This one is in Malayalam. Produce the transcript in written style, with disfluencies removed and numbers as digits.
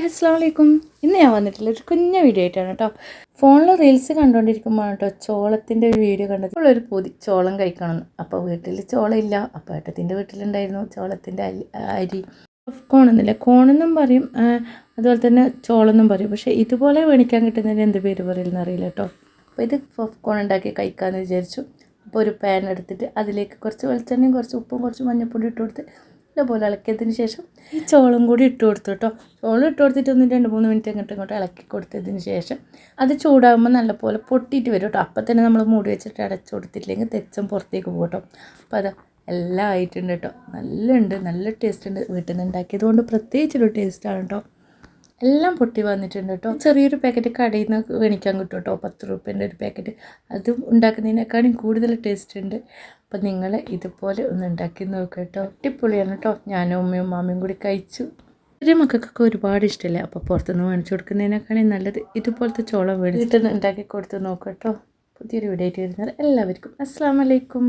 അസ്സലാമു അലൈക്കും. ഇന്ന് ഞാൻ വന്നിട്ടുള്ള ഒരു കുഞ്ഞ വീഡിയോ ആയിട്ടാണ് കേട്ടോ. ഫോണിൽ റീൽസ് കണ്ടുകൊണ്ടിരിക്കുമ്പോൾ കേട്ടോ ചോളത്തിൻ്റെ ഒരു വീഡിയോ കണ്ടത്. ഒരു പൊതി ചോളം കഴിക്കണമെന്ന്. അപ്പോൾ വീട്ടിൽ ചോളം ഇല്ല. അപ്പോൾ ഏട്ടത്തിൻ്റെ വീട്ടിലുണ്ടായിരുന്നു ചോളത്തിൻ്റെ അരി. പോപ്കോൺ എന്നില്ല, കോണെന്നും പറയും, അതുപോലെ തന്നെ ചോളെന്നും പറയും. പക്ഷേ ഇതുപോലെ മേടിക്കാൻ കിട്ടുന്നതിന് എന്ത് പേര് പറയുമെന്ന് അറിയില്ല കേട്ടോ. അപ്പോൾ ഇത് പോപ്കോൺ ഉണ്ടാക്കി കഴിക്കാമെന്ന് വിചാരിച്ചു. അപ്പോൾ ഒരു പാൻ എടുത്തിട്ട് അതിലേക്ക് കുറച്ച് വെളിച്ചെണ്ണയും കുറച്ച് ഉപ്പും കുറച്ച് മഞ്ഞൾപ്പൊടി ഇട്ട് കൊടുത്ത് ഇതുപോലെ ഇളക്കിയതിന് ശേഷം ഈ ചോളം കൂടി ഇട്ട് കൊടുത്തു കേട്ടോ. ചോളം ഇട്ട് കൊടുത്തിട്ട് 2-3 മിനിറ്റ് ഇങ്ങോട്ട് ഇളക്കി കൊടുത്തതിന് ശേഷം അത് ചൂടാകുമ്പോൾ നല്ലപോലെ പൊട്ടിയിട്ട് വരും കേട്ടോ. അപ്പം തന്നെ നമ്മൾ മൂടി വെച്ചിട്ട് അടച്ചു കൊടുത്തിട്ടില്ലെങ്കിൽ തെച്ചം പുറത്തേക്ക് പോകും കേട്ടോ. അപ്പോൾ അത് എല്ലാം ആയിട്ടുണ്ട് കേട്ടോ. നല്ല ടേസ്റ്റ് ഉണ്ട്. വീട്ടിൽ നിന്ന് ഉണ്ടാക്കിയത് കൊണ്ട് പ്രത്യേകിച്ചൊരു ടേസ്റ്റാണ് കേട്ടോ. എല്ലാം പൊട്ടി വന്നിട്ടുണ്ട് കേട്ടോ. ചെറിയൊരു പാക്കറ്റ് കടയിൽ നിന്ന് മേടിക്കാൻ കിട്ടും കേട്ടോ, 10 രൂപേൻ്റെ ഒരു പാക്കറ്റ്. അത് ഉണ്ടാക്കുന്നതിനേക്കാളും കൂടുതൽ ടേസ്റ്റ് ഉണ്ട്. അപ്പം നിങ്ങൾ ഇതുപോലെ ഒന്ന് ഉണ്ടാക്കി നോക്കുക കേട്ടോ. അടിപൊളിയാണ് കേട്ടോ. ഞാനും ഉമ്മയും മാമയും കൂടി കഴിച്ചു. ചെറിയ മക്കൾക്കൊക്കെ ഒരുപാട് ഇഷ്ടമല്ലേ. അപ്പോൾ പുറത്തുനിന്ന് മേടിച്ചു കൊടുക്കുന്നതിനേക്കാളും നല്ലത് ഇതുപോലത്തെ ചോളം മേടിച്ചിട്ട് ഉണ്ടാക്കി കൊടുത്ത് നോക്കുക കേട്ടോ. പുതിയൊരു വീഡിയോ ആയിട്ട് വരുന്നത് എല്ലാവർക്കും അസ്സലാമു അലൈക്കും.